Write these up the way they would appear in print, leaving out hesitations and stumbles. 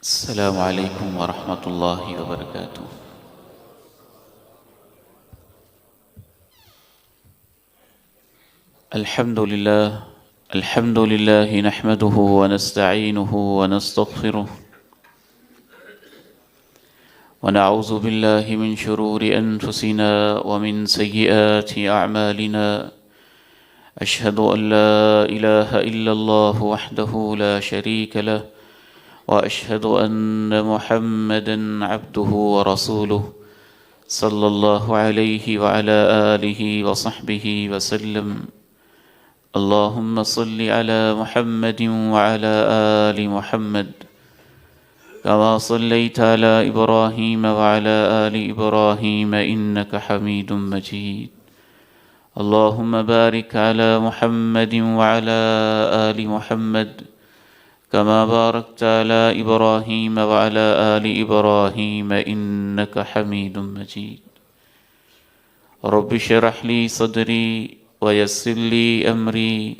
السلام عليكم ورحمة الله وبركاته. الحمد لله نحمده ونستعينه ونستغفره ونعوذ بالله من شرور أنفسنا ومن سيئات أعمالنا. أشهد أن لا إله إلا الله وحده لا شريك له وأشهد أن محمدًا عبده ورسوله صلى الله عليه وعلى آله وصحبه وسلم. اللهم صل على محمد وعلى آل محمد كما صليت على إبراهيم وعلى آل إبراهيم إنك حميد مجيد. اللهم بارك على محمد وعلى آل محمد كما باركت على إبراهيم وعلى آل إبراهيم إنك حميد مجيد. رب اشرح لي صدري ويسر لي أمري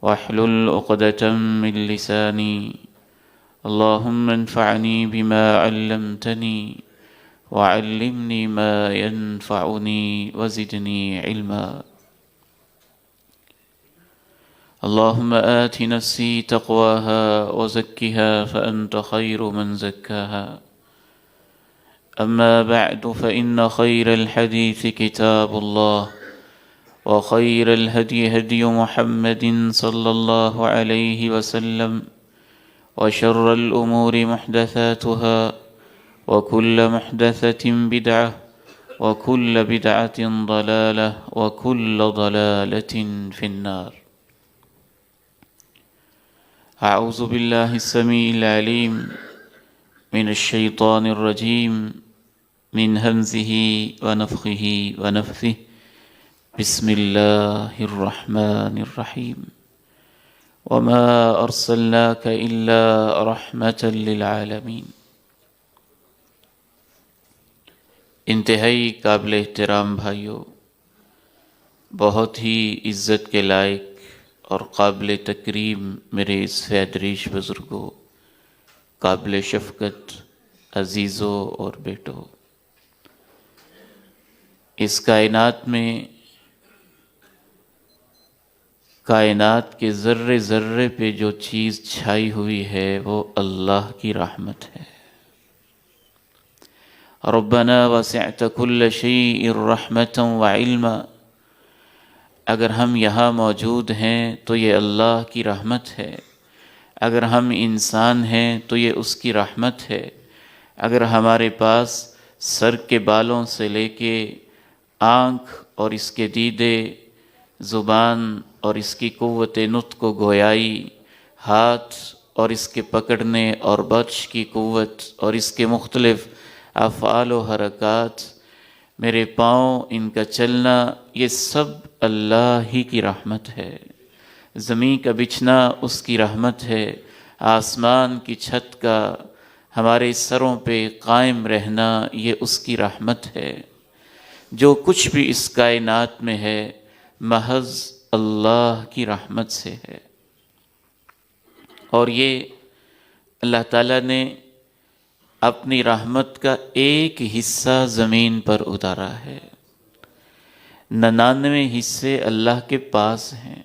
واحلل عقدة من لساني. اللهم انفعني بما علمتني وعلمني ما ينفعني وزدني علما. اللهم آت نفسي تقواها وزكها فأنت خير من زكاها. أما بعد فإن خير الحديث كتاب الله وخير الهدي هدي محمد صلى الله عليه وسلم وشر الأمور محدثاتها وكل محدثة بدعة وكل بدعة ضلالة وكل ضلالة في النار. أعوذ بالله السميع العليم من الشيطان الرجيم من همزه ونفخه ونفثه. بسم الله الرحمن الرحيم. وما أرسلناك إلا رحمة للعالمين. انتہائی قابل احترام بھائیوں، بہت ہی عزت کے لائق اور قابل تکریم میرے اس فیدریش بزرگوں، قابل شفقت عزیزوں اور بیٹوں، اس کائنات میں کائنات کے ذرے ذرے پہ جو چیز چھائی ہوئی ہے وہ اللہ کی رحمت ہے. ربنا وسعت كل شيء رحمة وعلما. اگر ہم یہاں موجود ہیں تو یہ اللہ کی رحمت ہے. اگر ہم انسان ہیں تو یہ اس کی رحمت ہے. اگر ہمارے پاس سر کے بالوں سے لے کے آنکھ اور اس کے دیدے، زبان اور اس کی قوت نطق و گویائی، ہاتھ اور اس کے پکڑنے اور بطش کی قوت اور اس کے مختلف افعال و حرکات، میرے پاؤں، ان کا چلنا، یہ سب اللہ ہی کی رحمت ہے. زمین کا بچھنا اس کی رحمت ہے. آسمان کی چھت کا ہمارے سروں پہ قائم رہنا یہ اس کی رحمت ہے. جو کچھ بھی اس کائنات میں ہے محض اللہ کی رحمت سے ہے. اور یہ اللہ تعالیٰ نے اپنی رحمت کا ایک حصہ زمین پر اتارا ہے. 99 حصے اللہ کے پاس ہیں.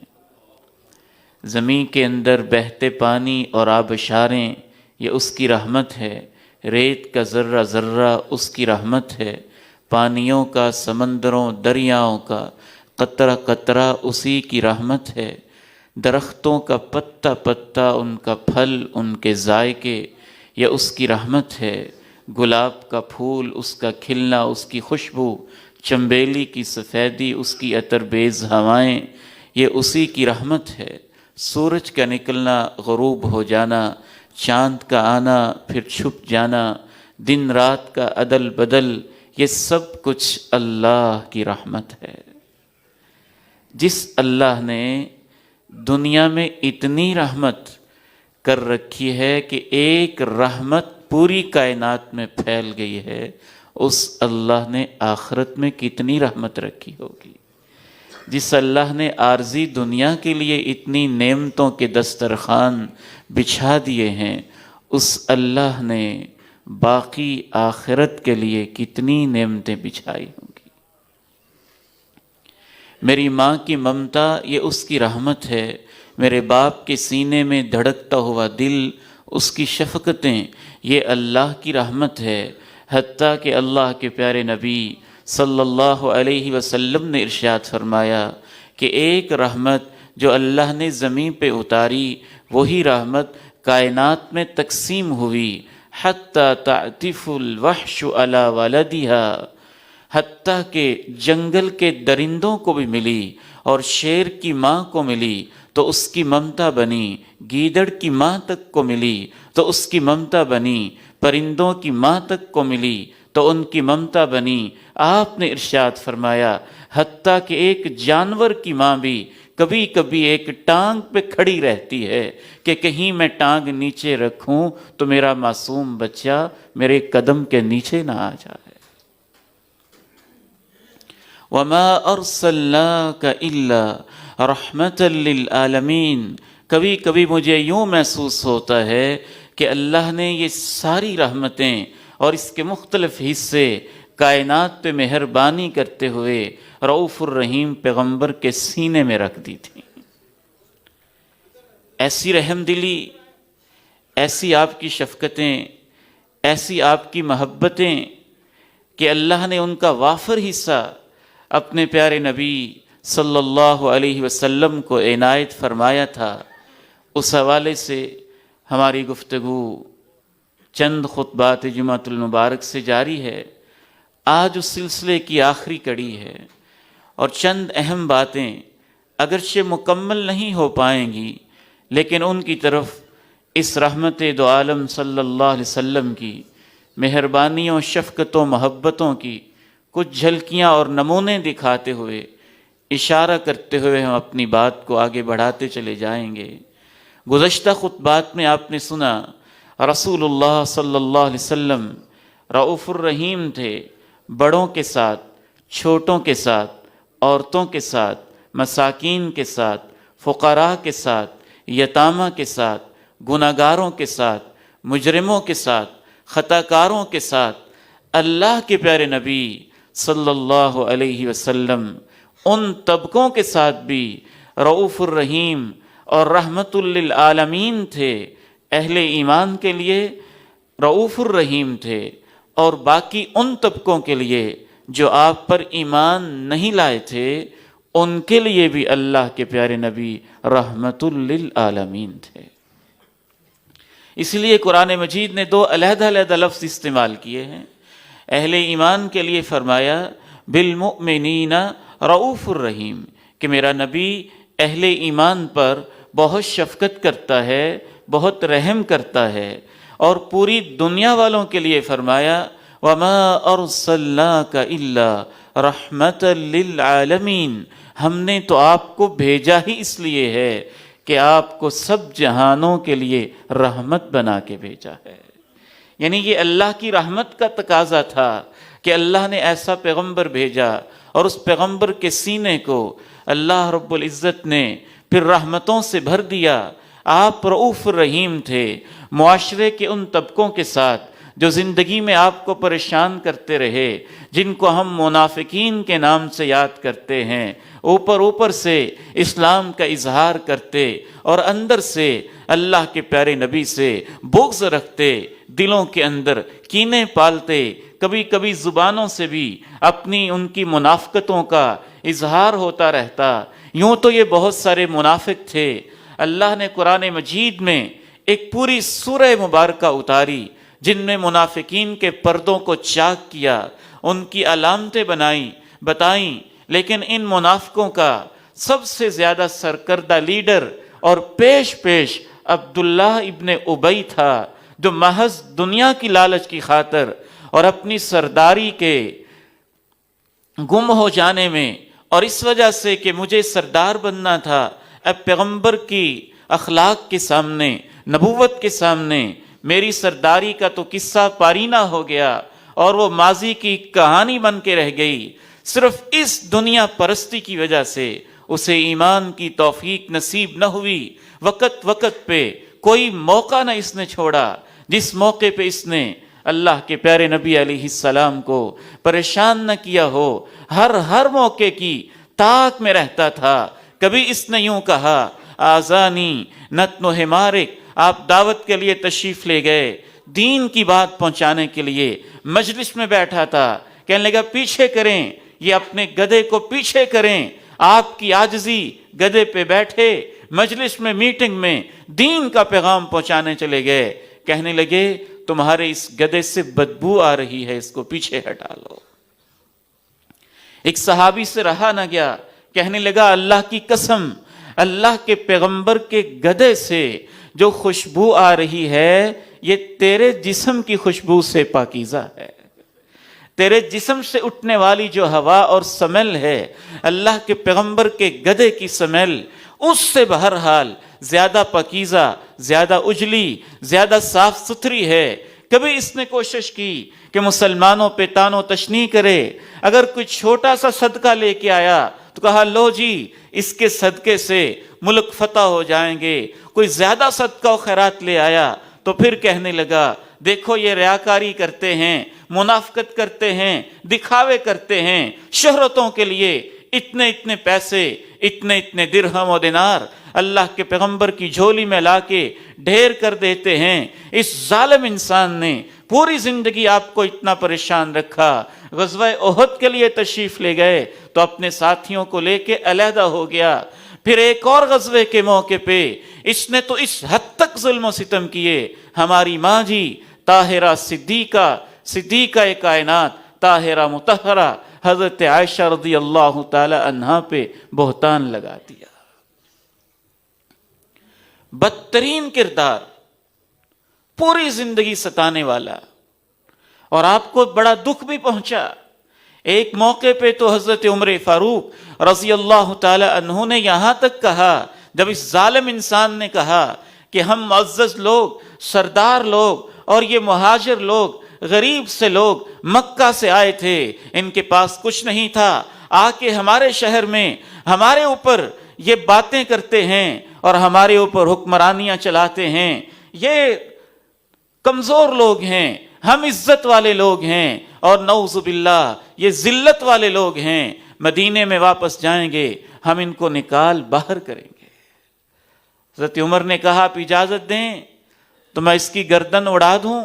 زمین کے اندر بہتے پانی اور آبشاریں یہ اس کی رحمت ہے. ریت کا ذرہ ذرہ اس کی رحمت ہے. پانیوں کا، سمندروں، دریاؤں کا قطرہ قطرہ اسی کی رحمت ہے. درختوں کا پتا پتا، ان کا پھل، ان کے ذائقے یہ اس کی رحمت ہے. گلاب کا پھول، اس کا کھلنا، اس کی خوشبو، چنبیلی کی سفیدی، اس کی عطر بیز ہوائیں یہ اسی کی رحمت ہے. سورج کا نکلنا، غروب ہو جانا، چاند کا آنا پھر چھپ جانا، دن رات کا عدل بدل، یہ سب کچھ اللہ کی رحمت ہے. جس اللہ نے دنیا میں اتنی رحمت کر رکھی ہے کہ ایک رحمت پوری کائنات میں پھیل گئی ہے، اس اللہ نے آخرت میں کتنی رحمت رکھی ہوگی. جس اللہ نے عارضی دنیا کے لیے اتنی نعمتوں کے دسترخوان بچھا دیے ہیں، اس اللہ نے باقی آخرت کے لیے کتنی نعمتیں بچھائی ہوں گی۔ میری ماں کی ممتا یہ اس کی رحمت ہے، میرے باپ کے سینے میں دھڑکتا ہوا دل، اس کی شفقتیں، یہ اللہ کی رحمت ہے۔ حتیٰ کہ اللہ کے پیارے نبی صلی اللہ علیہ وسلم نے ارشاد فرمایا کہ ایک رحمت جو اللہ نے زمین پہ اتاری، وہی رحمت کائنات میں تقسیم ہوئی، حتیٰ تعطف الوحش علی ولدہا، حتیٰ کہ جنگل کے درندوں کو بھی ملی اور شیر کی ماں کو ملی تو اس کی ممتا بنی، گیدڑ کی ماں تک کو ملی تو اس کی ممتا بنی، پرندوں کی ماں تک کو ملی تو ان کی ممتا بنی۔ آپ نے ارشاد فرمایا حتیٰ کہ ایک جانور کی ماں بھی کبھی کبھی ایک ٹانگ پہ کھڑی رہتی ہے کہ کہیں میں ٹانگ نیچے رکھوں تو میرا معصوم بچہ میرے قدم کے نیچے نہ آ جائے۔ وَمَا أَرْسَلْنَاكَ إِلَّا رَحْمَةً لِّلْعَالَمِينَ۔ کبھی کبھی مجھے یوں محسوس ہوتا ہے کہ اللہ نے یہ ساری رحمتیں اور اس کے مختلف حصے کائنات پہ مہربانی کرتے ہوئے رؤوف الرحیم پیغمبر کے سینے میں رکھ دی تھی۔ ایسی رحم دلی، ایسی آپ کی شفقتیں، ایسی آپ کی محبتیں کہ اللہ نے ان کا وافر حصہ اپنے پیارے نبی صلی اللہ علیہ وسلم کو عنایت فرمایا تھا۔ اس حوالے سے ہماری گفتگو چند خطبات جمعۃ المبارک سے جاری ہے۔ آج اس سلسلے کی آخری کڑی ہے اور چند اہم باتیں اگرچہ مکمل نہیں ہو پائیں گی، لیکن ان کی طرف اس رحمت دو عالم صلی اللہ علیہ وسلم کی مہربانیوں، شفقتوں، محبتوں کی کچھ جھلکیاں اور نمونے دکھاتے ہوئے، اشارہ کرتے ہوئے ہم اپنی بات کو آگے بڑھاتے چلے جائیں گے۔ گزشتہ خطبات میں آپ نے سنا رسول اللہ صلی اللہ علیہ وسلم رؤوف الرحیم تھے، بڑوں کے ساتھ، چھوٹوں کے ساتھ، عورتوں کے ساتھ، مساکین کے ساتھ، فقراء کے ساتھ، یتامہ کے ساتھ، گناہگاروں کے ساتھ، مجرموں کے ساتھ، خطاکاروں کے ساتھ۔ اللہ کے پیارے نبی صلی اللہ علیہ وسلم ان طبقوں کے ساتھ بھی رؤوف الرحیم اور رحمت للعالمین تھے۔ اہل ایمان کے لیے رؤوف الرحیم تھے اور باقی ان طبقوں کے لیے جو آپ پر ایمان نہیں لائے تھے، ان کے لیے بھی اللہ کے پیارے نبی رحمت للعالمین تھے۔ اس لیے قرآن مجید نے دو علیحدہ علیحدہ لفظ استعمال کیے ہیں۔ اہل ایمان کے لیے فرمایا بالمؤمنین رؤوف الرحیم، کہ میرا نبی اہل ایمان پر بہت شفقت کرتا ہے، بہت رحم کرتا ہے۔ اور پوری دنیا والوں کے لیے فرمایا وَمَا أَرْسَلْنَاكَ إِلَّا رَحْمَةً لِّلْعَالَمِينَ، ہم نے تو آپ کو بھیجا ہی اس لیے ہے کہ آپ کو سب جہانوں کے لیے رحمت بنا کے بھیجا ہے۔ یعنی یہ اللہ کی رحمت کا تقاضا تھا کہ اللہ نے ایسا پیغمبر بھیجا اور اس پیغمبر کے سینے کو اللہ رب العزت نے پھر رحمتوں سے بھر دیا۔ آپ رؤوف الرحیم تھے معاشرے کے ان طبقوں کے ساتھ جو زندگی میں آپ کو پریشان کرتے رہے، جن کو ہم منافقین کے نام سے یاد کرتے ہیں، اوپر سے اسلام کا اظہار کرتے اور اندر سے اللہ کے پیارے نبی سے بغض رکھتے، دلوں کے اندر کینے پالتے، کبھی کبھی زبانوں سے بھی اپنی ان کی منافقتوں کا اظہار ہوتا رہتا۔ یوں تو یہ بہت سارے منافق تھے۔ اللہ نے قرآن مجید میں ایک پوری سورہ مبارکہ اتاری جن میں منافقین کے پردوں کو چاک کیا، ان کی علامتیں بتائیں، لیکن ان منافقوں کا سب سے زیادہ سرکردہ لیڈر اور پیش عبداللہ ابن ابی تھا، جو محض دنیا کی لالچ کی خاطر اور اپنی سرداری کے گم ہو جانے میں، اور اس وجہ سے کہ مجھے سردار بننا تھا، اب پیغمبر کی اخلاق کے سامنے، نبوت کے سامنے میری سرداری کا تو قصہ پارینہ ہو گیا اور وہ ماضی کی کہانی بن کے رہ گئی۔ صرف اس دنیا پرستی کی وجہ سے اسے ایمان کی توفیق نصیب نہ ہوئی۔ وقت پہ کوئی موقع نہ اس نے چھوڑا جس موقع پہ اس نے اللہ کے پیارے نبی علیہ السلام کو پریشان نہ کیا ہو، ہر موقع کی طاق میں رہتا تھا۔ کبھی اس نے یوں کہا، آذانی نتن و حمارک، آپ دعوت کے لیے تشریف لے گئے، دین کی بات پہنچانے کے لیے مجلس میں بیٹھا تھا، کہنے لگا پیچھے کریں، یہ اپنے گدھے کو پیچھے کریں، آپ کی عاجزی، گدھے پہ بیٹھے مجلس میں میٹنگ میں دین کا پیغام پہنچانے چلے گئے، کہنے لگے تمہارے اس گدھے سے بدبو آ رہی ہے، اس کو پیچھے ہٹا لو۔ ایک صحابی سے رہا نہ گیا، کہنے لگا اللہ کی قسم، اللہ کے پیغمبر کے گدھے سے جو خوشبو آ رہی ہے یہ تیرے جسم کی خوشبو سے پاکیزہ ہے، تیرے جسم سے اٹھنے والی جو ہوا اور سمیل ہے اللہ کے پیغمبر کے گدھے کی سمیل اس سے بہرحال زیادہ پاکیزہ، زیادہ اجلی، زیادہ صاف ستھری ہے۔ کبھی اس نے کوشش کی کہ مسلمانوں پہ تان و تشنیع کرے، اگر کوئی چھوٹا سا صدقہ لے کے آیا تو کہا لو جی اس کے صدقے سے ملک فتح ہو جائیں گے، کوئی زیادہ صدقہ و خیرات لے آیا تو پھر کہنے لگا دیکھو یہ ریاکاری کرتے ہیں، منافقت کرتے ہیں، دکھاوے کرتے ہیں، شہرتوں کے لیے اتنے اتنے پیسے، اتنے اتنے درہم و دینار اللہ کے پیغمبر کی جھولی میں لا کے ڈھیر کر دیتے ہیں۔ اس ظالم انسان نے پوری زندگی آپ کو اتنا پریشان رکھا، غزوہ احد کے لیے تشریف لے گئے تو اپنے ساتھیوں کو لے کے علیحدہ ہو گیا، پھر ایک اور غزوے کے موقع پہ اس نے تو اس حد تک ظلم و ستم کیے، ہماری ماں جی طاہرہ صدیقہ کائنات، طاہرہ مطہرہ حضرت عائشہ رضی اللہ تعالی عنہا پہ بہتان لگا دیا۔ بدترین کردار، پوری زندگی ستانے والا، اور آپ کو بڑا دکھ بھی پہنچا۔ ایک موقع پہ تو حضرت عمر فاروق رضی اللہ تعالی عنہ نے یہاں تک کہا، جب اس ظالم انسان نے کہا کہ ہم معزز لوگ، سردار لوگ اور یہ مہاجر لوگ، غریب سے لوگ مکہ سے آئے تھے، ان کے پاس کچھ نہیں تھا، آ کے ہمارے شہر میں ہمارے اوپر یہ باتیں کرتے ہیں اور ہمارے اوپر حکمرانیاں چلاتے ہیں، یہ کمزور لوگ ہیں، ہم عزت والے لوگ ہیں، اور نعوذ باللہ یہ ذلت والے لوگ ہیں، مدینے میں واپس جائیں گے ہم ان کو نکال باہر کریں گے۔ حضرت عمر نے کہا آپ اجازت دیں تو میں اس کی گردن اڑا دوں،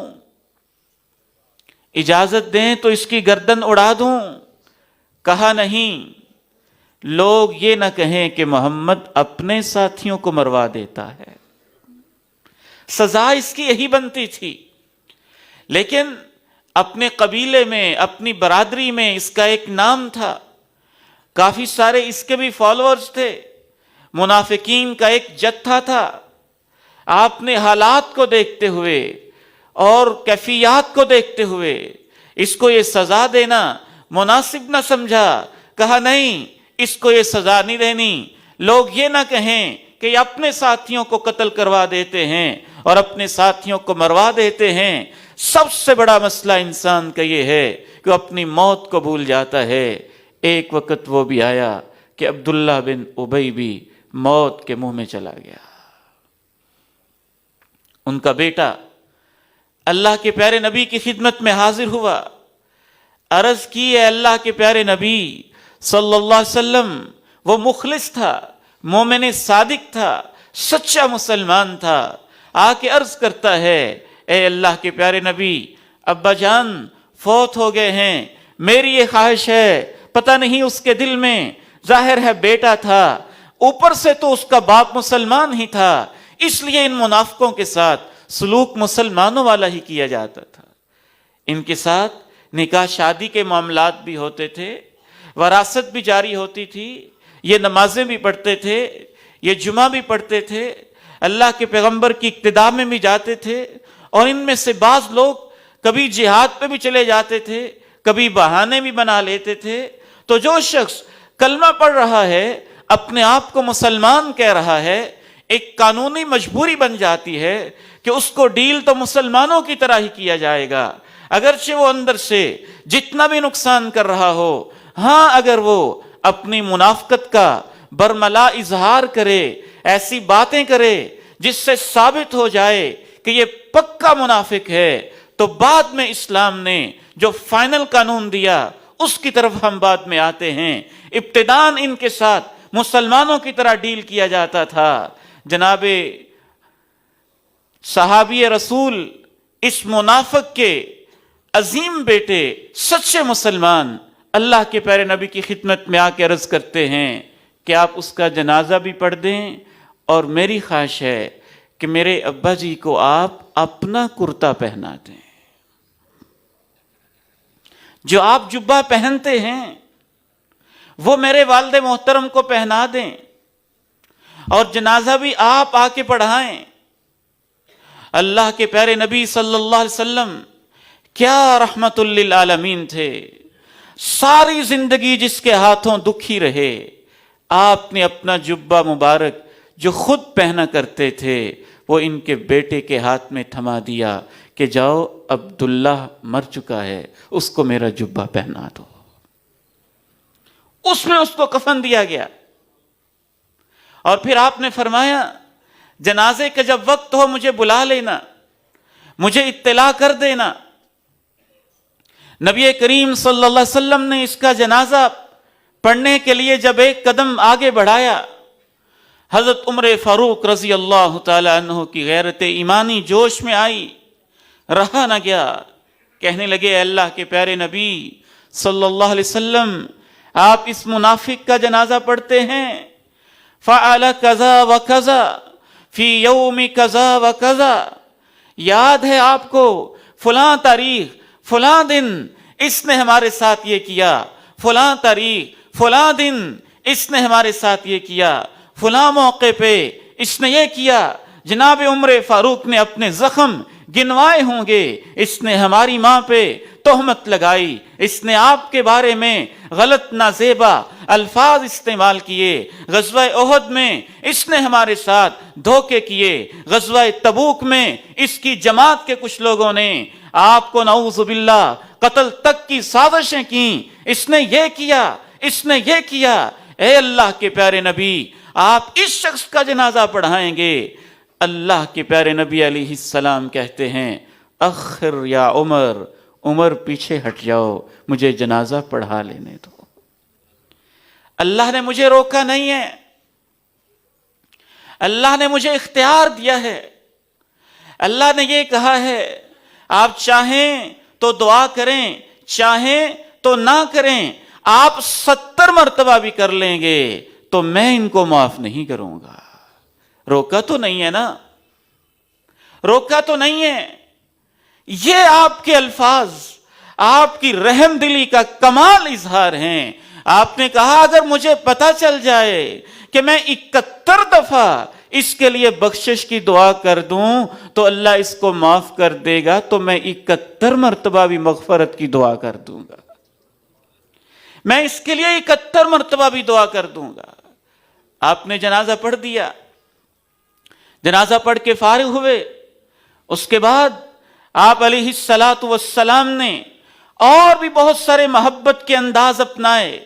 اجازت دیں تو اس کی گردن اڑا دوں۔ کہا نہیں، لوگ یہ نہ کہیں کہ محمد اپنے ساتھیوں کو مروا دیتا ہے، سزا اس کی یہی بنتی تھی۔ لیکن اپنے قبیلے میں، اپنی برادری میں اس کا ایک نام تھا، کافی سارے اس کے بھی فالوورز تھے، منافقین کا ایک جتھا تھا۔ آپ نے حالات کو دیکھتے ہوئے اور کیفیات کو دیکھتے ہوئے اس کو یہ سزا دینا مناسب نہ سمجھا، کہا نہیں اس کو یہ سزا نہیں دینی، لوگ یہ نہ کہیں کہ یہ اپنے ساتھیوں کو قتل کروا دیتے ہیں اور اپنے ساتھیوں کو مروا دیتے ہیں۔ سب سے بڑا مسئلہ انسان کا یہ ہے کہ وہ اپنی موت کو بھول جاتا ہے۔ ایک وقت وہ بھی آیا کہ عبداللہ بن ابی بھی موت کے منہ میں چلا گیا۔ ان کا بیٹا اللہ کے پیارے نبی کی خدمت میں حاضر ہوا، عرض کی اے اللہ کے پیارے نبی صلی اللہ علیہ وسلم، وہ مخلص تھا، مومن صادق تھا، سچا مسلمان تھا، آ کے عرض کرتا ہے اے اللہ کے پیارے نبی ابا جان فوت ہو گئے ہیں، میری یہ خواہش ہے، پتہ نہیں اس کے دل میں، ظاہر ہے بیٹا تھا، اوپر سے تو اس کا باپ مسلمان ہی تھا، اس لیے ان منافقوں کے ساتھ سلوک مسلمانوں والا ہی کیا جاتا تھا۔ ان کے ساتھ نکاح شادی کے معاملات بھی ہوتے تھے، وراثت بھی جاری ہوتی تھی، یہ نمازیں بھی پڑھتے تھے، یہ جمعہ بھی پڑھتے تھے، اللہ کے پیغمبر کی اقتداء میں بھی جاتے تھے، اور ان میں سے بعض لوگ کبھی جہاد پہ بھی چلے جاتے تھے، کبھی بہانے بھی بنا لیتے تھے۔ تو جو شخص کلمہ پڑھ رہا ہے، اپنے آپ کو مسلمان کہہ رہا ہے، ایک قانونی مجبوری بن جاتی ہے کہ اس کو ڈیل تو مسلمانوں کی طرح ہی کیا جائے گا، اگرچہ وہ اندر سے جتنا بھی نقصان کر رہا ہو۔ ہاں اگر وہ اپنی منافقت کا برملا اظہار کرے، ایسی باتیں کرے جس سے ثابت ہو جائے کہ یہ پکا منافق ہے، تو بعد میں اسلام نے جو فائنل قانون دیا اس کی طرف ہم بعد میں آتے ہیں۔ ابتداً ان کے ساتھ مسلمانوں کی طرح ڈیل کیا جاتا تھا۔ جناب صحابی رسول اس منافق کے عظیم بیٹے سچے مسلمان اللہ کے پیارے نبی کی خدمت میں آ کے عرض کرتے ہیں کہ آپ اس کا جنازہ بھی پڑھ دیں، اور میری خواہش ہے کہ میرے ابا جی کو آپ اپنا کرتا پہنا دیں، جو آپ جبہ پہنتے ہیں وہ میرے والد محترم کو پہنا دیں، اور جنازہ بھی آپ آ کے پڑھائیں۔ اللہ کے پیارے نبی صلی اللہ علیہ وسلم کیا رحمت للعالمین تھے، ساری زندگی جس کے ہاتھوں دکھی رہے، آپ نے اپنا جبہ مبارک جو خود پہنا کرتے تھے وہ ان کے بیٹے کے ہاتھ میں تھما دیا کہ جاؤ عبداللہ مر چکا ہے، اس کو میرا جبہ پہنا دو۔ اس میں اس کو کفن دیا گیا، اور پھر آپ نے فرمایا جنازے کا جب وقت ہو مجھے بلا لینا، مجھے اطلاع کر دینا۔ نبی کریم صلی اللہ علیہ وسلم نے اس کا جنازہ پڑھنے کے لیے جب ایک قدم آگے بڑھایا، حضرت عمر فاروق رضی اللہ تعالی عنہ کی غیرت ایمانی جوش میں آئی، رہا نہ گیا، کہنے لگے اے اللہ کے پیارے نبی صلی اللہ علیہ وسلم، آپ اس منافق کا جنازہ پڑھتے ہیں، فعل کذا و کذا فی یوم کذا و کذا، یاد ہے آپ کو فلاں تاریخ فلاں دن اس نے ہمارے ساتھ یہ کیا، فلاں تاریخ فلاں دن اس نے ہمارے ساتھ یہ کیا، فلاں موقع پہ اس نے یہ کیا، جناب عمر فاروق نے اپنے زخم گنوائے ہوں گے، اس نے ہماری ماں پہ تہمت لگائی، اس نے آپ کے بارے میں غلط نازیبا الفاظ استعمال کیے، غزوہ احد میں اس نے ہمارے ساتھ دھوکے کیے، غزوہ تبوک میں اس کی جماعت کے کچھ لوگوں نے آپ کو نعوذ باللہ قتل تک کی سازشیں کی، اس نے یہ کیا، اس نے یہ کیا۔ اے اللہ کے پیارے نبی، آپ اس شخص کا جنازہ پڑھائیں گے؟ اللہ کے پیارے نبی علیہ السلام کہتے ہیں اخر یا عمر، عمر پیچھے ہٹ جاؤ، مجھے جنازہ پڑھا لینے دو۔ اللہ نے مجھے روکا نہیں ہے، اللہ نے مجھے اختیار دیا ہے، اللہ نے یہ کہا ہے آپ چاہیں تو دعا کریں، چاہیں تو نہ کریں، آپ 70 مرتبہ بھی کر لیں گے تو میں ان کو معاف نہیں کروں گا۔ روکا تو نہیں ہے نا، روکا تو نہیں ہے۔ یہ آپ کے الفاظ آپ کی رحم دلی کا کمال اظہار ہیں۔ آپ نے کہا اگر مجھے پتا چل جائے کہ میں 71 دفعہ اس کے لیے بخشش کی دعا کر دوں تو اللہ اس کو معاف کر دے گا، تو میں 71 مرتبہ بھی مغفرت کی دعا کر دوں گا، میں اس کے لیے 71 مرتبہ بھی دعا کر دوں گا۔ آپ نے جنازہ پڑھ دیا، جنازہ پڑھ کے فارغ ہوئے، اس کے بعد آپ علیہ السلام نے اور بھی بہت سارے محبت کے انداز اپنائے۔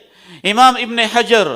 امام ابن حجر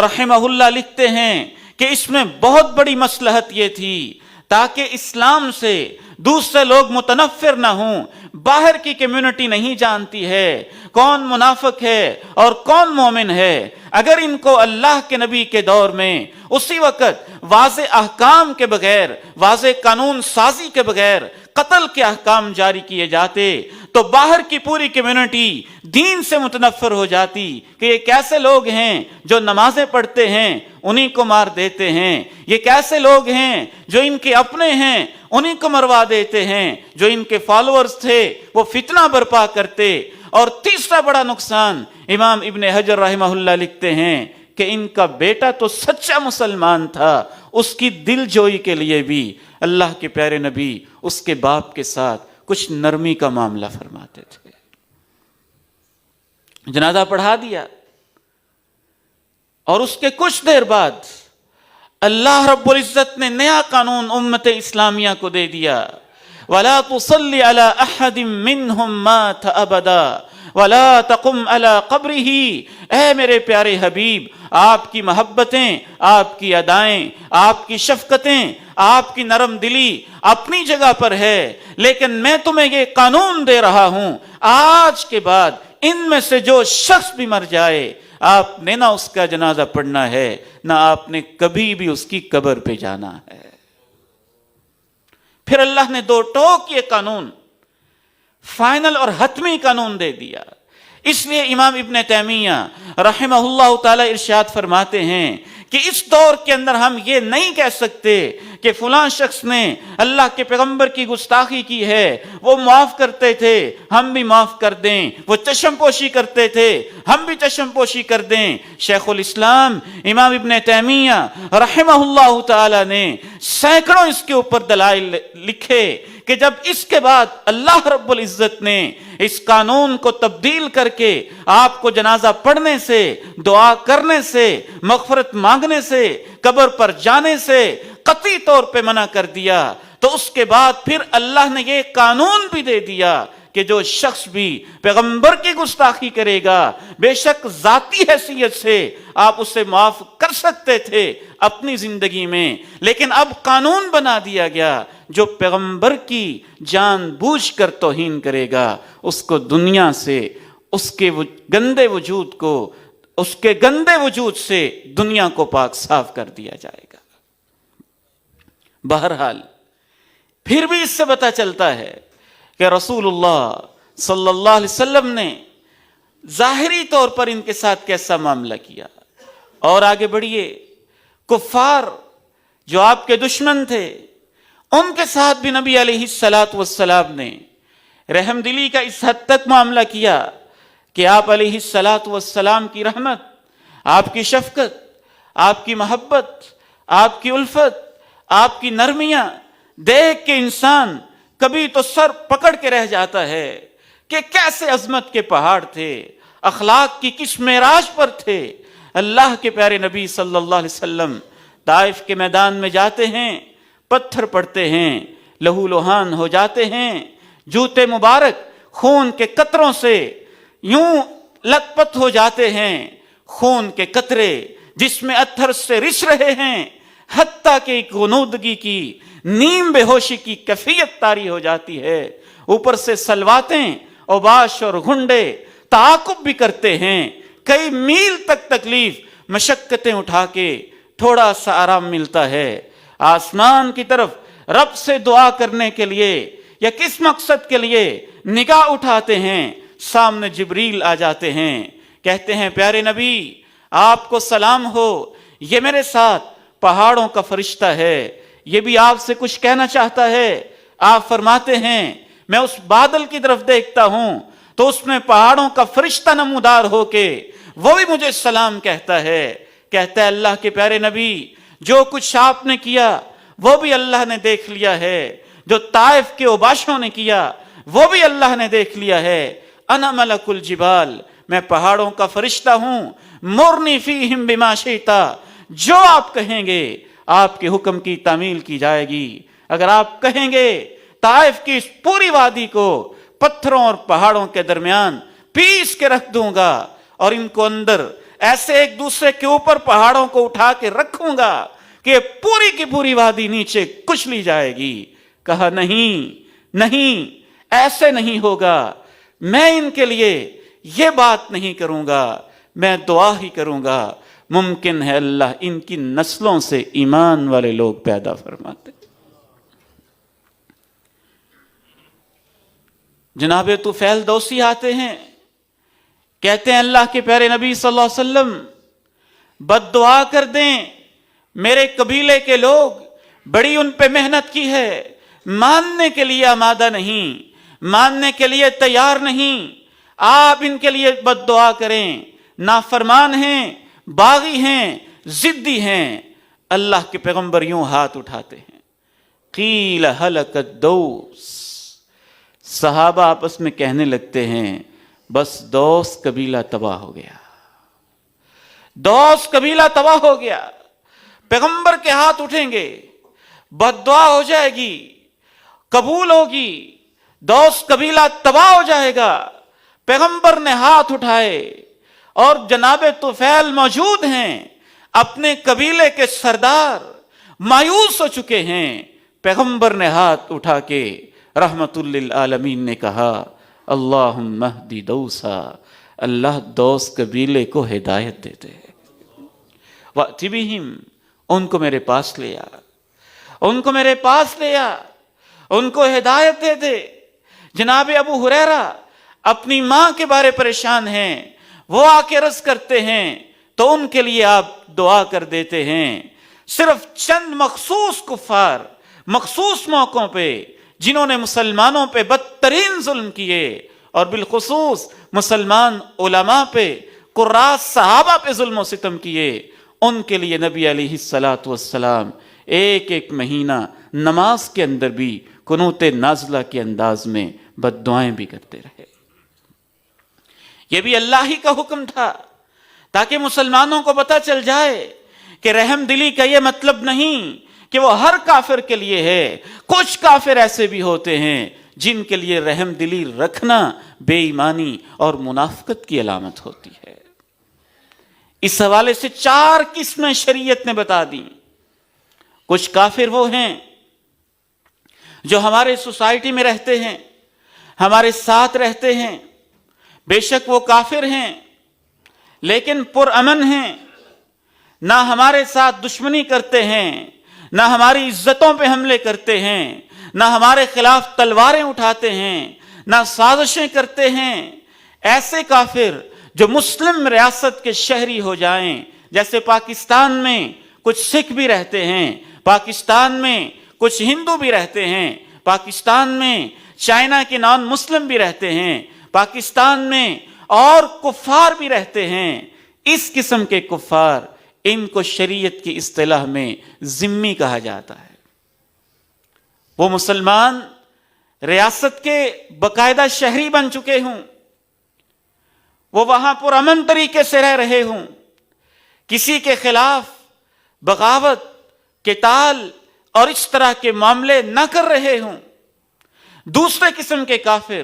رحمہ اللہ لکھتے ہیں کہ اس میں بہت بڑی مصلحت یہ تھی تاکہ اسلام سے دوسرے لوگ متنفر نہ ہوں۔ باہر کی کمیونٹی نہیں جانتی ہے کون منافق ہے اور کون مومن ہے۔ اگر ان کو اللہ کے نبی کے دور میں اسی وقت واضح احکام کے بغیر، واضح قانون سازی کے بغیر قتل کے احکام جاری کیے جاتے تو باہر کی پوری کمیونٹی دین سے متنفر ہو جاتی کہ یہ کیسے لوگ ہیں جو نمازیں پڑھتے ہیں انہی کو مار دیتے ہیں، یہ کیسے لوگ ہیں جو ان کے اپنے ہیں انہی کو مروا دیتے ہیں، جو ان کے فالوورز تھے وہ فتنہ برپا کرتے۔ اور تیسرا بڑا نقصان امام ابن حجر رحمہ اللہ لکھتے ہیں کہ ان کا بیٹا تو سچا مسلمان تھا، اس کی دل جوئی کے لیے بھی اللہ کے پیارے نبی اس کے باپ کے ساتھ کچھ نرمی کا معاملہ فرماتے تھے۔ جنازہ پڑھا دیا اور اس کے کچھ دیر بعد اللہ رب العزت نے نیا قانون امت اسلامیہ کو دے دیا، وَلَا تُصَلِّ عَلَىٰ أَحَدٍ مِّنْهُمْ مَاتَ أَبَدًا وَلَا تَقُمْ عَلَىٰ قَبْرِهِ۔ اے میرے پیارے حبیب، آپ کی محبتیں، آپ کی ادائیں، آپ کی شفقتیں، آپ کی نرم دلی اپنی جگہ پر ہے، لیکن میں تمہیں یہ قانون دے رہا ہوں، آج کے بعد ان میں سے جو شخص بھی مر جائے، آپ نے نہ اس کا جنازہ پڑھنا ہے، نہ آپ نے کبھی بھی اس کی قبر پہ جانا ہے۔ پھر اللہ نے دو ٹوک یہ قانون فائنل اور حتمی قانون دے دیا۔ اس لیے امام ابن تیمیہ رحمہ اللہ تعالی ارشاد فرماتے ہیں کہ اس دور کے اندر ہم یہ نہیں کہہ سکتے کہ فلاں شخص نے اللہ کے پیغمبر کی گستاخی کی ہے، وہ معاف کرتے تھے ہم بھی معاف کر دیں، وہ چشم پوشی کرتے تھے ہم بھی چشم پوشی کر دیں۔ شیخ الاسلام امام ابن تیمیہ رحمہ اللہ تعالی نے سینکڑوں اس کے اوپر دلائل لکھے کہ جب اس کے بعد اللہ رب العزت نے اس قانون کو تبدیل کر کے آپ کو جنازہ پڑھنے سے، دعا کرنے سے، مغفرت مانگنے سے، قبر پر جانے سے قطعی طور پہ منع کر دیا، تو اس کے بعد پھر اللہ نے یہ قانون بھی دے دیا کہ جو شخص بھی پیغمبر کی گستاخی کرے گا، بے شک ذاتی حیثیت سے آپ اسے معاف کر سکتے تھے اپنی زندگی میں، لیکن اب قانون بنا دیا گیا جو پیغمبر کی جان بوجھ کر توہین کرے گا، اس کو دنیا سے، اس کے گندے وجود کو، اس کے گندے وجود سے دنیا کو پاک صاف کر دیا جائے گا۔ بہرحال پھر بھی اس سے پتہ چلتا ہے کہ رسول اللہ صلی اللہ علیہ وسلم نے ظاہری طور پر ان کے ساتھ کیسا معاملہ کیا۔ اور آگے بڑھیے، کفار جو آپ کے دشمن تھے ان کے ساتھ بھی نبی علیہ السلام نے رحم دلی کا اس حد تک معاملہ کیا کہ آپ علیہ السلام کی رحمت، آپ کی شفقت، آپ کی محبت، آپ کی الفت، آپ کی نرمیاں دیکھ کے انسان کبھی تو سر پکڑ کے رہ جاتا ہے کہ کیسے عظمت کے پہاڑ تھے، اخلاق کی کس معراج پر تھے۔ اللہ کے پیارے نبی صلی اللہ علیہ وسلم طائف کے میدان میں جاتے ہیں، پتھر پڑتے ہیں، لہو لہان ہو جاتے ہیں، جوتے مبارک خون کے قطروں سے یوں لت پت ہو جاتے ہیں، خون کے قطرے جس میں اتھر سے رس رہے ہیں، حتیٰ کہ ایک غنودگی کی، نیم بے ہوشی کی کیفیت طاری ہو جاتی ہے، اوپر سے سلواتیں، اوباش اور گھنڈے تعاقب بھی کرتے ہیں، کئی میل تک تکلیف مشقتیں اٹھا کے تھوڑا سا آرام ملتا ہے، آسمان کی طرف رب سے دعا کرنے کے لیے یا کس مقصد کے لیے نگاہ اٹھاتے ہیں، سامنے جبریل آ جاتے ہیں، کہتے ہیں پیارے نبی آپ کو سلام ہو، یہ میرے ساتھ پہاڑوں کا فرشتہ ہے، یہ بھی آپ سے کچھ کہنا چاہتا ہے۔ آپ فرماتے ہیں میں اس بادل کی طرف دیکھتا ہوں تو اس میں پہاڑوں کا فرشتہ نمودار ہو کے وہ بھی مجھے سلام کہتا ہے۔ کہتا ہے اللہ کے پیارے نبی جو کچھ آپ نے کیا وہ بھی اللہ نے دیکھ لیا ہے، جو طائف کے اوباشوں نے کیا وہ بھی اللہ نے دیکھ لیا ہے۔ انا ملک الجبال، میں پہاڑوں کا فرشتہ ہوں، مرنی فیہم بما شئتا، جو آپ کہیں گے آپ کے حکم کی تعمیل کی جائے گی۔ اگر آپ کہیں گے طائف کی اس پوری وادی کو پتھروں اور پہاڑوں کے درمیان پیس کے رکھ دوں گا اور ان کو اندر ایسے ایک دوسرے کے اوپر پہاڑوں کو اٹھا کے رکھوں گا کہ پوری کی پوری وادی نیچے کچھ لی جائے گی۔ کہا نہیں، ایسے نہیں ہوگا، میں ان کے لیے یہ بات نہیں کروں گا، میں دعا ہی کروں گا، ممکن ہے اللہ ان کی نسلوں سے ایمان والے لوگ پیدا فرماتے۔ جناب طفیل دوسی آتے ہیں، کہتے ہیں اللہ کے پیارے نبی صلی اللہ علیہ وسلم بد دعا کر دیں، میرے قبیلے کے لوگ بڑی ان پہ محنت کی ہے، ماننے کے لیے آمادہ نہیں، ماننے کے لیے تیار نہیں، آپ ان کے لیے بد دعا کریں، نافرمان ہیں، باغی ہیں، ضدی ہیں۔ اللہ کے پیغمبر یوں ہاتھ اٹھاتے ہیں، قیل ہلک الدوس، صحابہ آپس میں کہنے لگتے ہیں بس دوس قبیلہ تباہ ہو گیا، دوس قبیلہ تباہ ہو گیا۔ پیغمبر کے ہاتھ اٹھیں گے، بد دعا ہو جائے گی، قبول ہوگی، دوس قبیلہ تباہ ہو جائے گا۔ پیغمبر نے ہاتھ اٹھائے اور جناب طفیل موجود ہیں، اپنے قبیلے کے سردار مایوس ہو چکے ہیں۔ پیغمبر نے ہاتھ اٹھا کے رحمت للعالمین نے کہا اللہم اہدی دوسا، اللہ دوس قبیلے کو ہدایت دے دے۔ وَأْتِ بِهِمْ، ان کو میرے پاس لے آ، ان کو میرے پاس لے آ، ان کو ہدایت دے دے۔ جناب ابو ہریرہ اپنی ماں کے بارے پریشان ہیں، وہ آ کے عرض کرتے ہیں تو ان کے لیے آپ دعا کر دیتے ہیں۔ صرف چند مخصوص کفار مخصوص موقعوں پہ جنہوں نے مسلمانوں پہ بدترین ظلم کیے، اور بالخصوص مسلمان علماء پہ، قراء صحابہ پہ ظلم و ستم کیے، ان کے لیے نبی علیہ الصلوۃ والسلام ایک ایک مہینہ نماز کے اندر بھی قنوت نازلہ کے انداز میں بد دعائیں بھی کرتے رہے۔ یہ بھی اللہ ہی کا حکم تھا تاکہ مسلمانوں کو پتہ چل جائے کہ رحم دلی کا یہ مطلب نہیں کہ وہ ہر کافر کے لیے ہے، کچھ کافر ایسے بھی ہوتے ہیں جن کے لیے رحم دلی رکھنا بے ایمانی اور منافقت کی علامت ہوتی ہے۔ اس حوالے سے 4 قسمیں شریعت نے بتا دی۔ کچھ کافر وہ ہیں جو ہمارے سوسائٹی میں رہتے ہیں، ہمارے ساتھ رہتے ہیں، بے شک وہ کافر ہیں لیکن پرامن ہیں، نہ ہمارے ساتھ دشمنی کرتے ہیں، نہ ہماری عزتوں پہ حملے کرتے ہیں، نہ ہمارے خلاف تلواریں اٹھاتے ہیں، نہ سازشیں کرتے ہیں۔ ایسے کافر جو مسلم ریاست کے شہری ہو جائیں، جیسے پاکستان میں کچھ سکھ بھی رہتے ہیں، پاکستان میں کچھ ہندو بھی رہتے ہیں، پاکستان میں چائنا کے نان مسلم بھی رہتے ہیں، پاکستان میں اور کفار بھی رہتے ہیں۔ اس قسم کے کفار، ان کو شریعت کی اصطلاح میں ذمی کہا جاتا ہے۔ وہ مسلمان ریاست کے باقاعدہ شہری بن چکے ہوں، وہ وہاں پرامن طریقے سے رہ رہے ہوں، کسی کے خلاف بغاوت، قتال اور اس طرح کے معاملے نہ کر رہے ہوں۔ دوسرے قسم کے کافر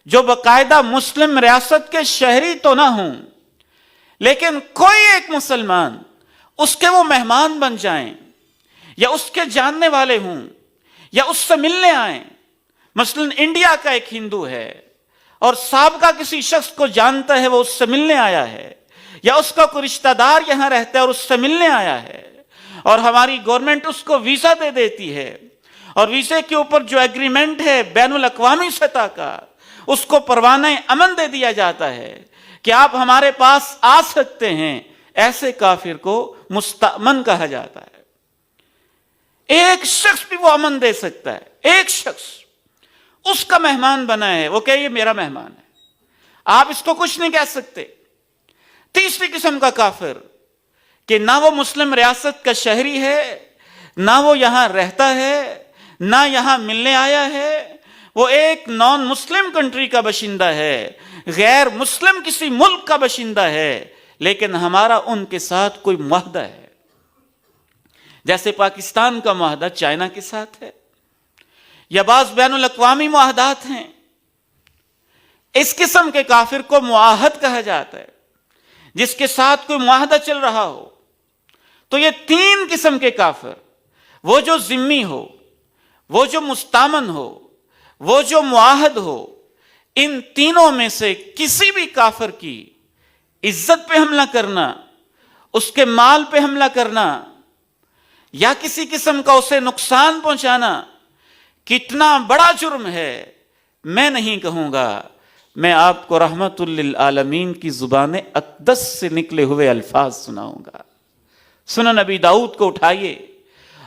جو باقاعدہ مسلم ریاست کے شہری تو نہ ہوں، لیکن کوئی ایک مسلمان اس کے وہ مہمان بن جائیں یا اس کے جاننے والے ہوں یا اس سے ملنے آئیں۔ مثلا انڈیا کا ایک ہندو ہے اور سابقہ کسی شخص کو جانتا ہے، وہ اس سے ملنے آیا ہے، یا اس کا کوئی رشتہ دار یہاں رہتا ہے اور اس سے ملنے آیا ہے، اور ہماری گورنمنٹ اس کو ویزا دے دیتی ہے، اور ویزے کے اوپر جو ایگریمنٹ ہے بین الاقوامی سطح کا، اس کو پروانہ امن دے دیا جاتا ہے کہ آپ ہمارے پاس آ سکتے ہیں۔ ایسے کافر کو مستأمن کہا جاتا ہے۔ ایک شخص بھی وہ امن دے سکتا ہے، ایک شخص اس کا مہمان بنا ہے، وہ کہ یہ میرا مہمان ہے، آپ اس کو کچھ نہیں کہہ سکتے۔ تیسری قسم کا کافر کہ نہ وہ مسلم ریاست کا شہری ہے، نہ وہ یہاں رہتا ہے، نہ یہاں ملنے آیا ہے، وہ ایک نان مسلم کنٹری کا باشندہ ہے، غیر مسلم کسی ملک کا باشندہ ہے، لیکن ہمارا ان کے ساتھ کوئی معاہدہ ہے، جیسے پاکستان کا معاہدہ چائنا کے ساتھ ہے، یا بعض بین الاقوامی معاہدات ہیں۔ اس قسم کے کافر کو معاہد کہا جاتا ہے، جس کے ساتھ کوئی معاہدہ چل رہا ہو۔ تو یہ 3 قسم کے کافر، وہ جو ذمی ہو، وہ جو مستامن ہو، وہ جو معاہد ہو، ان تینوں میں سے کسی بھی کافر کی عزت پہ حملہ کرنا، اس کے مال پہ حملہ کرنا، یا کسی قسم کا اسے نقصان پہنچانا کتنا بڑا جرم ہے میں نہیں کہوں گا، میں آپ کو رحمت للعالمین کی زبان اقدس سے نکلے ہوئے الفاظ سناؤں گا۔ سنن نبی داؤد کو اٹھائیے،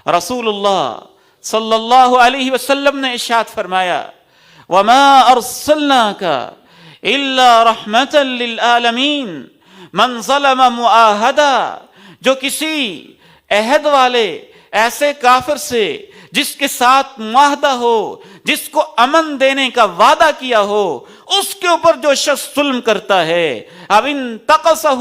رسول اللہ صلی اللہ علیہ وسلم نے ارشاد فرمایا وَمَا أَرْسَلْنَاكَ إِلَّا رَحْمَةً لِلْعَالَمِينَ من ظلم معاہدہ، جو کسی عہد والے ایسے کافر سے جس کے ساتھ معاہدہ ہو، جس کو امن دینے کا وعدہ کیا ہو، اس کے اوپر جو شخص ظلم کرتا ہے، اب انتقصہ،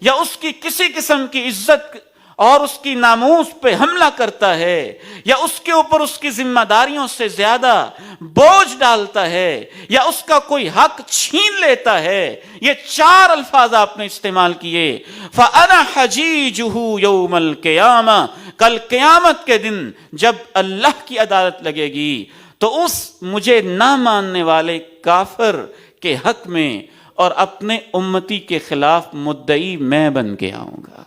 یا اس کی کسی قسم کی عزت اور اس کی ناموس پہ حملہ کرتا ہے یا اس کے اوپر اس کی ذمہ داریوں سے زیادہ بوجھ ڈالتا ہے یا اس کا کوئی حق چھین لیتا ہے، یہ 4 الفاظ آپ نے استعمال کیے، فَأَنَا حَجِيجُهُ يَوْمَ الْقِيَامَةِ، کل قیامت کے دن جب اللہ کی عدالت لگے گی تو اس مجھے نہ ماننے والے کافر کے حق میں اور اپنے امتی کے خلاف مدعی میں بن کے آؤں گا،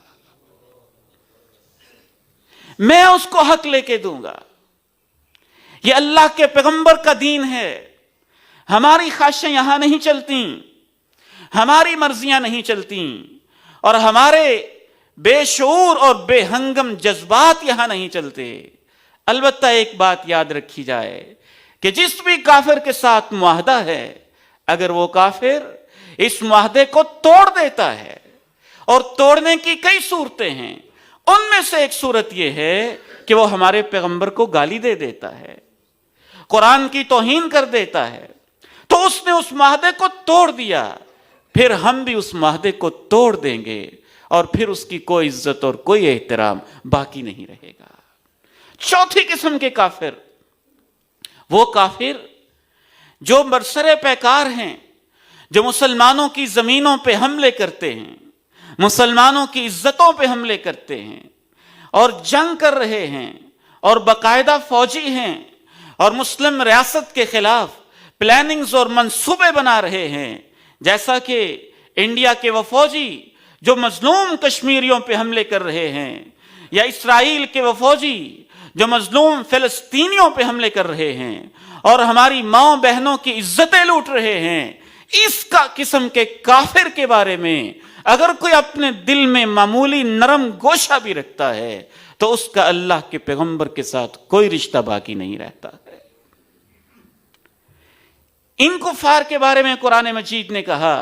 میں اس کو حق لے کے دوں گا۔ یہ اللہ کے پیغمبر کا دین ہے، ہماری خواہشیں یہاں نہیں چلتی، ہماری مرضیاں نہیں چلتی، اور ہمارے بے شعور اور بے ہنگم جذبات یہاں نہیں چلتے۔ البتہ ایک بات یاد رکھی جائے کہ جس بھی کافر کے ساتھ معاہدہ ہے، اگر وہ کافر اس معاہدے کو توڑ دیتا ہے، اور توڑنے کی کئی صورتیں ہیں، ان میں سے ایک صورت یہ ہے کہ وہ ہمارے پیغمبر کو گالی دے دیتا ہے، قرآن کی توہین کر دیتا ہے، تو اس نے اس معاہدے کو توڑ دیا، پھر ہم بھی اس معاہدے کو توڑ دیں گے، اور پھر اس کی کوئی عزت اور کوئی احترام باقی نہیں رہے گا۔ چوتھی قسم کے کافر، وہ کافر جو برسر پیکار ہیں، جو مسلمانوں کی زمینوں پہ حملے کرتے ہیں، مسلمانوں کی عزتوں پہ حملے کرتے ہیں، اور جنگ کر رہے ہیں، اور باقاعدہ فوجی ہیں، اور مسلم ریاست کے خلاف پلاننگز اور منصوبے بنا رہے ہیں، جیسا کہ انڈیا کے وہ فوجی جو مظلوم کشمیریوں پہ حملے کر رہے ہیں، یا اسرائیل کے وہ فوجی جو مظلوم فلسطینیوں پہ حملے کر رہے ہیں اور ہماری ماں بہنوں کی عزتیں لوٹ رہے ہیں۔ اس کا قسم کے کافر کے بارے میں اگر کوئی اپنے دل میں معمولی نرم گوشہ بھی رکھتا ہے تو اس کا اللہ کے پیغمبر کے ساتھ کوئی رشتہ باقی نہیں رہتا ہے۔ ان کفار کے بارے میں قرآن مجید نے کہا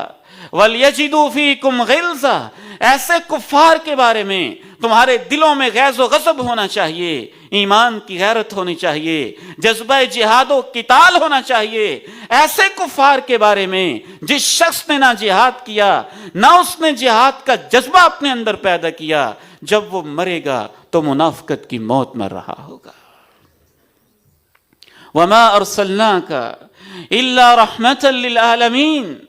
وَلْيَجِدُوا فِيكُمْ غِلْظَةً، ایسے کفار کے بارے میں تمہارے دلوں میں غیظ و غضب ہونا چاہیے، ایمان کی غیرت ہونی چاہیے، جذبہ جہاد و قتال ہونا چاہیے۔ ایسے کفار کے بارے میں جس شخص نے نہ جہاد کیا، نہ اس نے جہاد کا جذبہ اپنے اندر پیدا کیا، جب وہ مرے گا تو منافقت کی موت مر رہا ہوگا۔ وَمَا أَرْسَلْنَاكَ إِلَّا رَحْمَةً لِّلْعَالَمِينَ،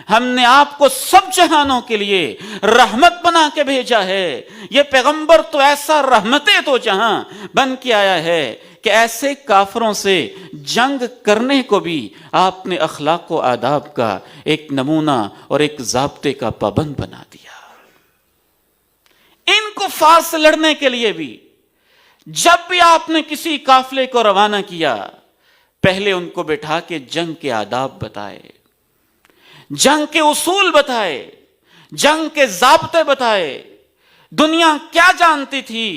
ہم نے آپ کو سب جہانوں کے لیے رحمت بنا کے بھیجا ہے۔ یہ پیغمبر تو ایسا رحمتیں تو جہاں بن کے آیا ہے کہ ایسے کافروں سے جنگ کرنے کو بھی آپ نے اخلاق و آداب کا ایک نمونہ اور ایک ضابطے کا پابند بنا دیا۔ ان کفار سے لڑنے کے لیے بھی جب بھی آپ نے کسی قافلے کو روانہ کیا، پہلے ان کو بٹھا کے جنگ کے آداب بتائے، جنگ کے اصول بتائے، جنگ کے ضابطے بتائے۔ دنیا کیا جانتی تھی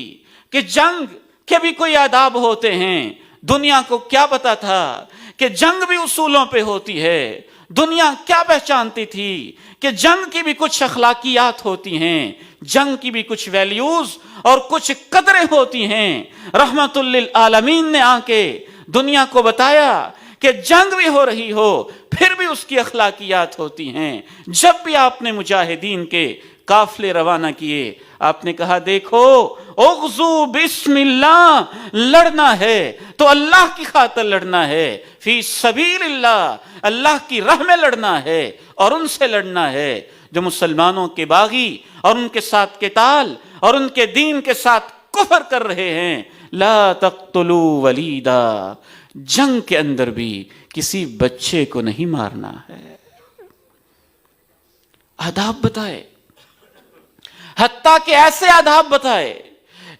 کہ جنگ کے بھی کوئی آداب ہوتے ہیں؟ دنیا کو کیا پتا تھا کہ جنگ بھی اصولوں پہ ہوتی ہے؟ دنیا کیا پہچانتی تھی کہ جنگ کی بھی کچھ اخلاقیات ہوتی ہیں، جنگ کی بھی کچھ ویلیوز اور کچھ قدریں ہوتی ہیں؟ رحمت للعالمین نے آ کے دنیا کو بتایا کہ جنگ بھی ہو رہی ہو پھر بھی اس کی اخلاقیات ہوتی ہیں۔ جب بھی آپ نے مجاہدین کے قافلے روانہ کیے، آپ نے کہا دیکھو اغزو بسم اللہ، لڑنا ہے تو اللہ کی خاطر لڑنا ہے، فی سبیل اللہ، اللہ کی راہ میں لڑنا ہے، اور ان سے لڑنا ہے جو مسلمانوں کے باغی اور ان کے ساتھ قتال اور ان کے دین کے ساتھ کفر کر رہے ہیں۔ لا تقتلوا ولیدا، جنگ کے اندر بھی کسی بچے کو نہیں مارنا ہے۔ آداب بتائے، حتیٰ کہ ایسے آداب بتائے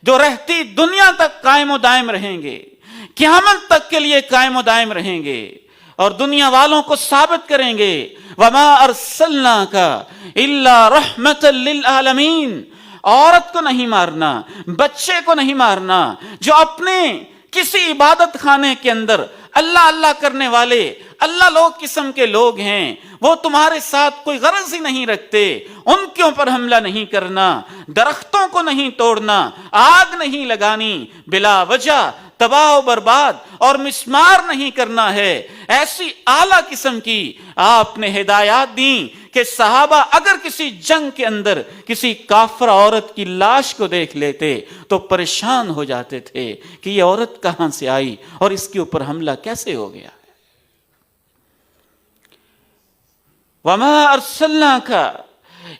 جو رہتی دنیا تک قائم و دائم رہیں گے، قیامت تک کے لیے قائم و دائم رہیں گے، اور دنیا والوں کو ثابت کریں گے وَمَا أَرْسَلْنَاكَ إِلَّا رَحْمَةً لِّلْعَالَمِينَ۔ عورت کو نہیں مارنا، بچے کو نہیں مارنا، جو اپنے کسی عبادت خانے کے اندر اللہ اللہ کرنے والے اللہ لوگ قسم کے لوگ ہیں، وہ تمہارے ساتھ کوئی غرض ہی نہیں رکھتے، ان کے اوپر حملہ نہیں کرنا، درختوں کو نہیں توڑنا، آگ نہیں لگانی، بلا وجہ تباہ و برباد اور مسمار نہیں کرنا ہے۔ ایسی اعلیٰ قسم کی آپ نے ہدایات دیں کہ صحابہ اگر کسی جنگ کے اندر کسی کافر عورت کی لاش کو دیکھ لیتے تو پریشان ہو جاتے تھے کہ یہ عورت کہاں سے آئی اور اس کے اوپر حملہ کیسے ہو گیا. وَمَا أَرْسَلْنَاكَ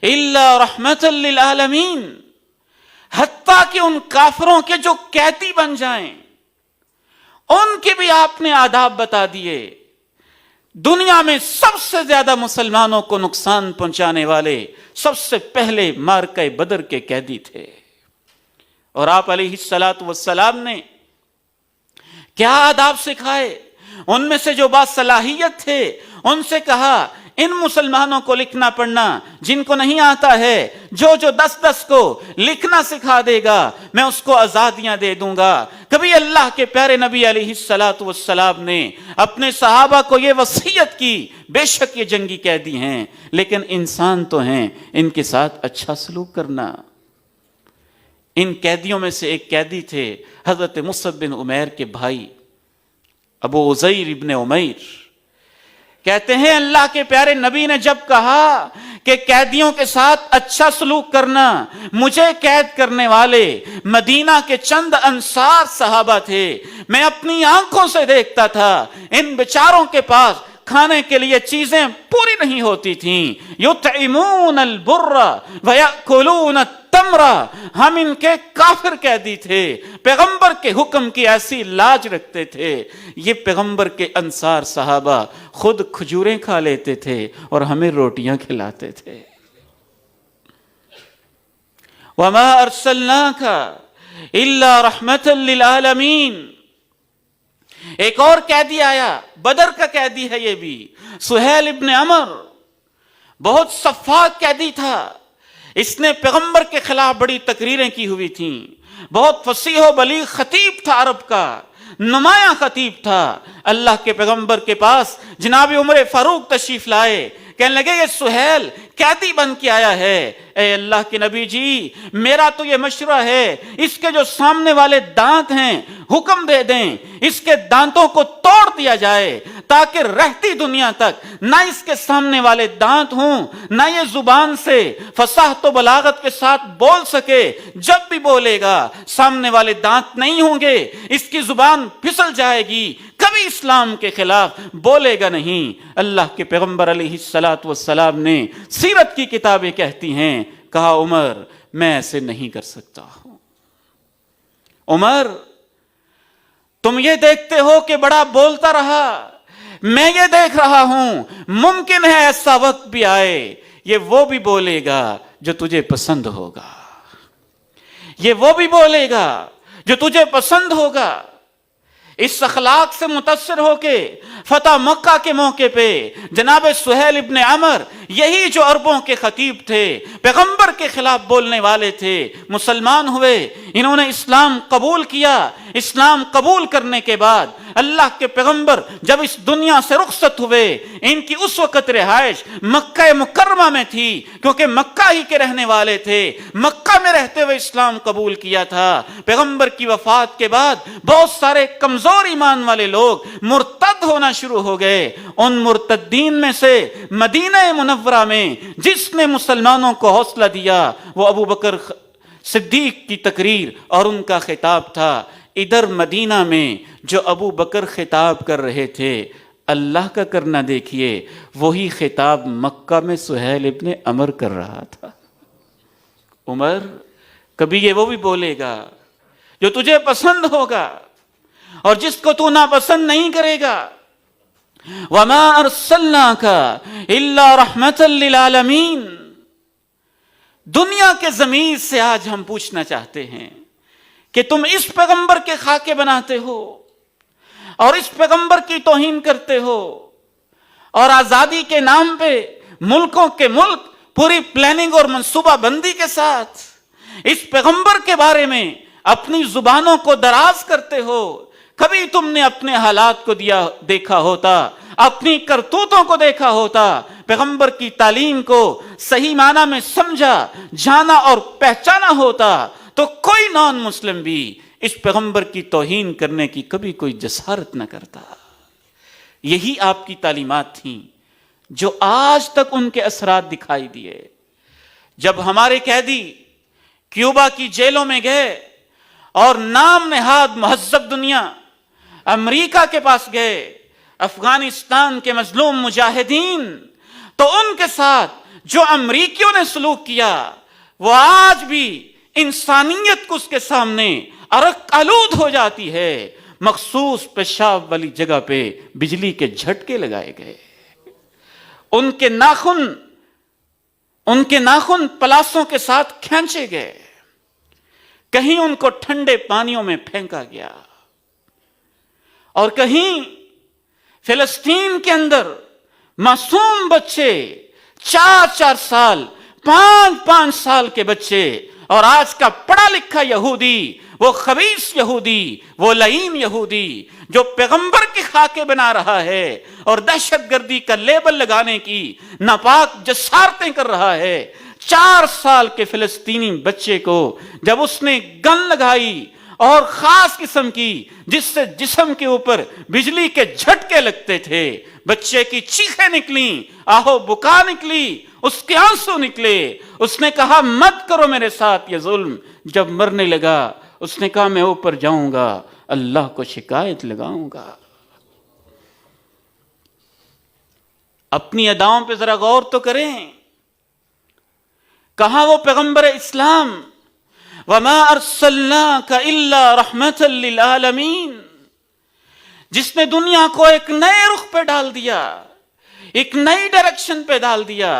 إِلَّا رَحْمَةً لِّلْعَالَمِينَ. حتیٰ کہ ان کافروں کے جو قیدی بن جائیں ان کے بھی آپ نے آداب بتا دیے. دنیا میں سب سے زیادہ مسلمانوں کو نقصان پہنچانے والے سب سے پہلے معرکہ بدر کے قیدی تھے، اور آپ علیہ الصلاۃ والسلام نے کیا آداب سکھائے. ان میں سے جو باصلاحیت تھے ان سے کہا ان مسلمانوں کو لکھنا پڑھنا جن کو نہیں آتا ہے، جو 10 کو لکھنا سکھا دے گا میں اس کو آزادیاں دے دوں گا. کبھی اللہ کے پیارے نبی علیہ الصلاۃ والسلام نے اپنے صحابہ کو یہ وصیت کی، بے شک یہ جنگی قیدی ہیں لیکن انسان تو ہیں، ان کے ساتھ اچھا سلوک کرنا. ان قیدیوں میں سے ایک قیدی تھے حضرت مصعب بن عمیر کے بھائی ابو عزیر ابن عمیر. کہتے ہیں اللہ کے پیارے نبی نے جب کہا کہ قیدیوں کے ساتھ اچھا سلوک کرنا، مجھے قید کرنے والے مدینہ کے چند انصار صحابہ تھے، میں اپنی آنکھوں سے دیکھتا تھا ان بیچاروں کے پاس کھانے کے لیے چیزیں پوری نہیں ہوتی تھیں. یطعمون البر ویأکلون التمر. ہم ان کے کافر قیدی تھے، پیغمبر کے حکم کی ایسی لاج رکھتے تھے. یہ پیغمبر کے انصار صحابہ خود کھجوریں کھا لیتے تھے اور ہمیں روٹیاں کھلاتے تھے. وما ارسلناک الا رحمۃ للعالمین. ایک اور قیدی آیا، بدر کا قیدی ہے یہ بھی، سہیل ابن عمر. بہت سفاک قیدی تھا، اس نے پیغمبر کے خلاف بڑی تقریریں کی ہوئی تھیں. بہت فصیح و بلیغ خطیب تھا، عرب کا نمایاں خطیب تھا. اللہ کے پیغمبر کے پاس جناب عمر فاروق تشریف لائے، کہنے لگے یہ سہیل قیدی بن کے آیا ہے. اے اللہ کے نبی جی، میرا تو یہ مشورہ ہے اس کے جو سامنے والے دانت ہیں حکم دے دیں اس کے دانتوں کو توڑ دیا جائے تاکہ رہتی دنیا تک نہ اس کے سامنے والے دانت ہوں، نہ یہ زبان سے فصاحت و بلاغت کے ساتھ بول سکے. جب بھی بولے گا سامنے والے دانت نہیں ہوں گے، اس کی زبان پھسل جائے گی، کبھی اسلام کے خلاف بولے گا نہیں. اللہ کے پیغمبر علیہ الصلاۃ والسلام نے سیرت کی کتابیں کہتی ہیں، کہا عمر میں ایسے نہیں کر سکتا ہوں. عمر تم یہ دیکھتے ہو کہ بڑا بولتا رہا، میں یہ دیکھ رہا ہوں ممکن ہے ایسا وقت بھی آئے یہ وہ بھی بولے گا جو تجھے پسند ہوگا، یہ وہ بھی بولے گا جو تجھے پسند ہوگا. اس اخلاق سے متاثر ہو کے فتح مکہ کے موقع پہ جناب سہیل ابن عمر، یہی جو عربوں کے خطیب تھے، پیغمبر کے خلاف بولنے والے تھے، مسلمان ہوئے. انہوں نے اسلام قبول کیا. اسلام قبول کرنے کے بعد اللہ کے پیغمبر جب اس دنیا سے رخصت ہوئے، ان کی اس وقت رہائش مکہ مکرمہ میں تھی کیونکہ مکہ ہی کے رہنے والے تھے. مکہ میں رہتے ہوئے اسلام قبول کیا تھا. پیغمبر کی وفات کے بعد بہت سارے کمزور ایمان والے لوگ مرتد ہونا شروع ہو گئے. ان مرتدین میں سے مدینہ منورہ میں جس نے مسلمانوں کو حوصلہ دیا وہ ابو بکر صدیق کی تقریر اور ان کا خطاب تھا. ادھر مدینہ میں جو ابو بکر خطاب کر رہے تھے اللہ کا کرنا دیکھیے، وہی خطاب مکہ میں سہیل ابن عمر کر رہا تھا. عمر کبھی یہ وہ بھی بولے گا جو تجھے پسند ہوگا اور جس کو تو ناپسند نہیں کرے گا. وَمَا أَرْسَلْنَاكَ إِلَّا رَحْمَةً لِّلْعَالَمِينَ. دنیا کے ضمیر سے آج ہم پوچھنا چاہتے ہیں کہ تم اس پیغمبر کے خاکے بناتے ہو اور اس پیغمبر کی توہین کرتے ہو اور آزادی کے نام پہ ملکوں کے ملک پوری پلاننگ اور منصوبہ بندی کے ساتھ اس پیغمبر کے بارے میں اپنی زبانوں کو دراز کرتے ہو. کبھی تم نے اپنے حالات کو دیکھا ہوتا، اپنی کرتوتوں کو دیکھا ہوتا، پیغمبر کی تعلیم کو صحیح معنی میں سمجھا، جانا اور پہچانا ہوتا تو کوئی نان مسلم بھی اس پیغمبر کی توہین کرنے کی کبھی کوئی جسارت نہ کرتا. یہی آپ کی تعلیمات تھیں. جو آج تک ان کے اثرات دکھائی دیے. جب ہمارے قیدی کیوبا کی جیلوں میں گئے اور نام نہاد مہذب دنیا امریکہ کے پاس گئے، افغانستان کے مظلوم مجاہدین، تو ان کے ساتھ جو امریکیوں نے سلوک کیا وہ آج بھی انسانیت کو اس کے سامنے عرق آلود ہو جاتی ہے. مخصوص پیشاب والی جگہ پہ بجلی کے جھٹکے لگائے گئے، ان کے ناخن پلاسوں کے ساتھ کھینچے گئے، کہیں ان کو ٹھنڈے پانیوں میں پھینکا گیا، اور کہیں فلسطین کے اندر معصوم بچے 4 سال 5 سال کے بچے، اور آج کا پڑھا لکھا یہودی، وہ خبیث یہودی، وہ لعین یہودی جو پیغمبر کے خاکے بنا رہا ہے اور دہشت گردی کا لیبل لگانے کی ناپاک جسارتیں کر رہا ہے، 4 سال کے فلسطینی بچے کو جب اس نے گن لگائی اور خاص قسم کی جس سے جسم کے اوپر بجلی کے جھٹکے لگتے تھے، بچے کی چیخیں نکلیں، آہو بکا نکلی، اس کے آنسو نکلے. اس نے کہا مت کرو میرے ساتھ یہ ظلم. جب مرنے لگا اس نے کہا میں اوپر جاؤں گا، اللہ کو شکایت لگاؤں گا. اپنی اداؤں پہ ذرا غور تو کریں. کہاں وہ پیغمبر اسلام وَمَا أَرْسَلْنَاكَ إِلَّا رَحْمَةً لِلْعَالَمِينَ، جس نے دنیا کو ایک نئے رخ پہ ڈال دیا، ایک نئی ڈائریکشن پہ ڈال دیا،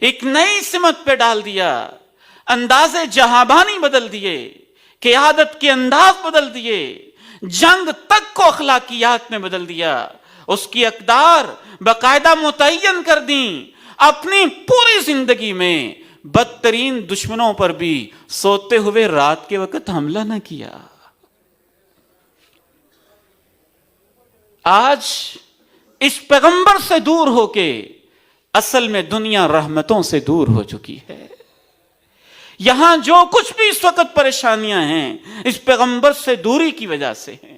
ایک نئی سمت پہ ڈال دیا، انداز جہانبانی بدل دیے، قیادت کے انداز بدل دیے، جنگ تک کو اخلاقیات میں بدل دیا، اس کی اقدار باقاعدہ متعین کر دیں. اپنی پوری زندگی میں بدترین دشمنوں پر بھی سوتے ہوئے رات کے وقت حملہ نہ کیا. آج اس پیغمبر سے دور ہو کے اصل میں دنیا رحمتوں سے دور ہو چکی ہے. یہاں جو کچھ بھی اس وقت پریشانیاں ہیں اس پیغمبر سے دوری کی وجہ سے ہیں.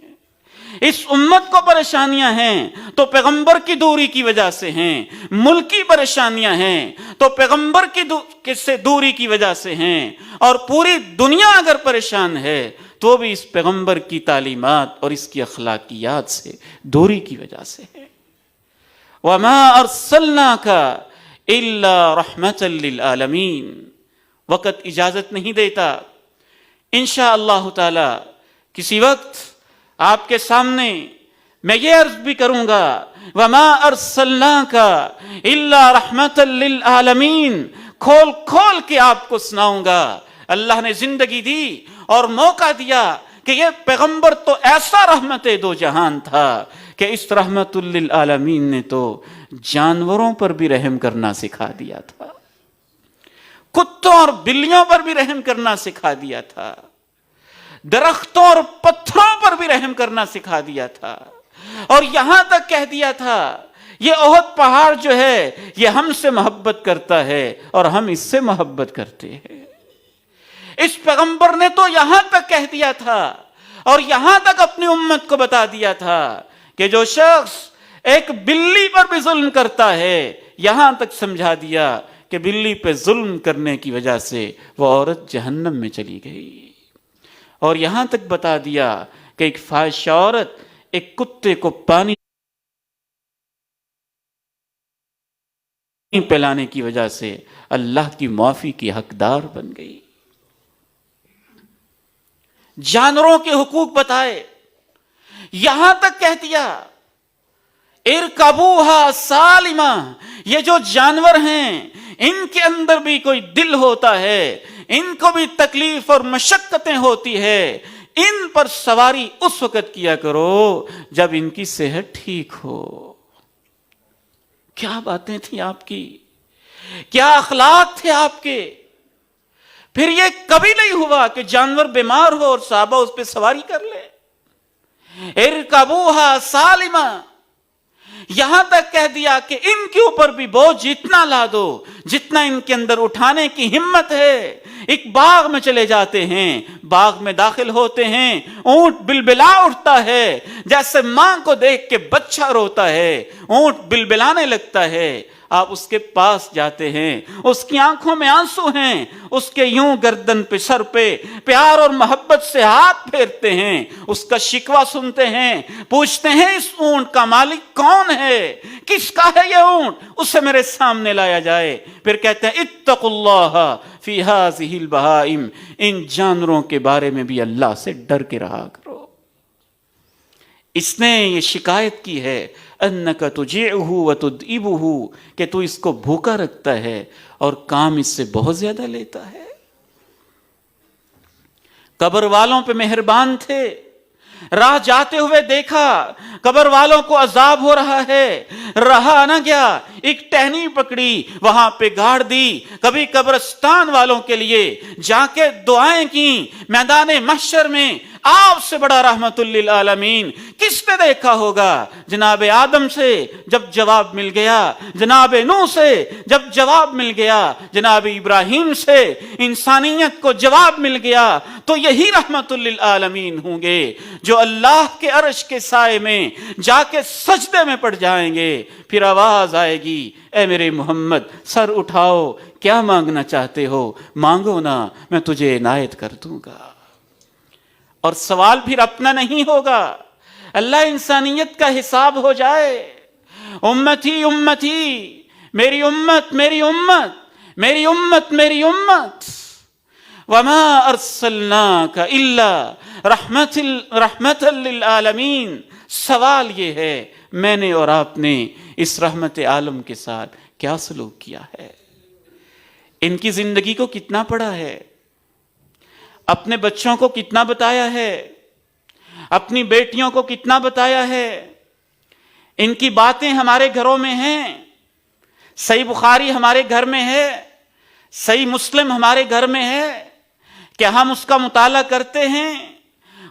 اس امت کو پریشانیاں ہیں تو پیغمبر کی دوری کی وجہ سے ہیں. ملکی پریشانیاں ہیں تو پیغمبر کی سے دوری کی وجہ سے ہیں. اور پوری دنیا اگر پریشان ہے تو بھی اس پیغمبر کی تعلیمات اور اس کی اخلاقیات سے دوری کی وجہ سے ہے. وَمَا أَرْسَلْنَاكَ إِلَّا رَحْمَةً لِلْعَالَمِينَ. وقت اجازت نہیں دیتا. انشاءاللہ تعالی کسی وقت آپ کے سامنے میں یہ عرض بھی کروں گا وَمَا أَرْسَلْنَاكَ إِلَّا رَحْمَةً لِلْعَالَمِينَ، کھول کھول کے آپ کو سناؤں گا. اللہ نے زندگی دی اور موقع دیا کہ یہ پیغمبر تو ایسا رحمت دو جہان تھا کہ اس رحمت للعالمین نے تو جانوروں پر بھی رحم کرنا سکھا دیا تھا، کتوں اور بلیوں پر بھی رحم کرنا سکھا دیا تھا، درختوں اور پتھروں پر بھی رحم کرنا سکھا دیا تھا، اور یہاں تک کہہ دیا تھا یہ احد پہاڑ جو ہے یہ ہم سے محبت کرتا ہے اور ہم اس سے محبت کرتے ہیں. اس پیغمبر نے تو یہاں تک کہہ دیا تھا اور یہاں تک اپنی امت کو بتا دیا تھا کہ جو شخص ایک بلی پر بھی ظلم کرتا ہے، یہاں تک سمجھا دیا کہ بلی پہ ظلم کرنے کی وجہ سے وہ عورت جہنم میں چلی گئی. اور یہاں تک بتا دیا کہ ایک فاحشہ عورت ایک کتے کو پانی پلانے کی وجہ سے اللہ کی معافی کی حقدار بن گئی. جانوروں کے حقوق بتائے، یہاں تک کہہ دیا ارکبوہا سالمہ، یہ جو جانور ہیں ان کے اندر بھی کوئی دل ہوتا ہے، ان کو بھی تکلیف اور مشقتیں ہوتی ہے، ان پر سواری اس وقت کیا کرو جب ان کی صحت ٹھیک ہو. کیا باتیں تھیں آپ کی، کیا اخلاق تھے آپ کے. پھر یہ کبھی نہیں ہوا کہ جانور بیمار ہو اور صحابہ اس پہ سواری کر لے. ارکبوہا سالمہ، یہاں تک کہہ دیا کہ ان کے اوپر بھی بوجھ اتنا لا دو جتنا ان کے اندر اٹھانے کی ہمت ہے. ایک باغ میں چلے جاتے ہیں، باغ میں داخل ہوتے ہیں، اونٹ بلبلا اٹھتا ہے جیسے ماں کو دیکھ کے بچہ روتا ہے. اونٹ بلبلانے لگتا ہے، آپ اس کے پاس جاتے ہیں، اس کی آنکھوں میں آنسو ہیں، اس کے یوں گردن پہ سر پہ پیار اور محبت سے ہاتھ پھیرتے ہیں، اس کا شکوہ سنتے ہیں، پوچھتے ہیں اس اونٹ کا مالک کون ہے، کس کا ہے یہ اونٹ، اسے میرے سامنے لایا جائے۔ پھر کہتے ہیں اتقوا اللہ فی ہذہ البہائم، ان جانوروں کے بارے میں بھی اللہ سے ڈر کے رہا کرو۔ اس نے یہ شکایت کی ہے انک تجیعہ وتدئبہ، کہ تو اس کو بھوکا رکھتا ہے اور کام اس سے بہت زیادہ لیتا ہے۔ قبر والوں پہ مہربان تھے، راہ جاتے ہوئے دیکھا قبر والوں کو عذاب ہو رہا ہے، رہا نہ گیا، ایک ٹہنی پکڑی، وہاں پہ گاڑ دی، کبھی قبرستان والوں کے لیے جا کے دعائیں کی، میدان محشر میں آپ سے بڑا رحمت للعالمین کس نے دیکھا ہوگا؟ جناب آدم سے جب جواب مل گیا، جناب نوح سے جب جواب مل گیا، جناب ابراہیم سے انسانیت کو جواب مل گیا، تو یہی رحمت للعالمین ہوں گے جو اللہ کے عرش کے سائے میں جا کے سجدے میں پڑ جائیں گے۔ پھر آواز آئے گی، اے میرے محمد سر اٹھاؤ، کیا مانگنا چاہتے ہو، مانگو نا، میں تجھے عنایت کر دوں گا۔ اور سوال پھر اپنا نہیں ہوگا، اللہ انسانیت کا حساب ہو جائے۔ امتی امتی، میری امت میری امت، میری امت میری امت، وما ارسلناک الا رحمت للعالمین۔ سوال یہ ہے میں نے اور آپ نے اس رحمت عالم کے ساتھ کیا سلوک کیا ہے؟ ان کی زندگی کو کتنا پڑھا ہے، اپنے بچوں کو کتنا بتایا ہے، اپنی بیٹیوں کو کتنا بتایا ہے؟ ان کی باتیں ہمارے گھروں میں ہیں، صحیح بخاری ہمارے گھر میں ہے، صحیح مسلم ہمارے گھر میں ہے، کیا ہم اس کا مطالعہ کرتے ہیں؟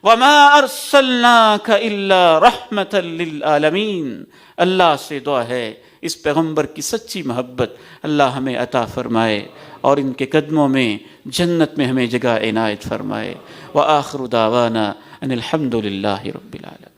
وَمَا أَرْسَلْنَاكَ إِلَّا رَحْمَةً لِلْعَالَمِينَ۔ اللہ سے دعا ہے اس پیغمبر کی سچی محبت اللہ ہمیں عطا فرمائے اور ان کے قدموں میں جنت میں ہمیں جگہ عنایت فرمائے۔ وآخر دعوانا ان الحمد للہ رب العالمین۔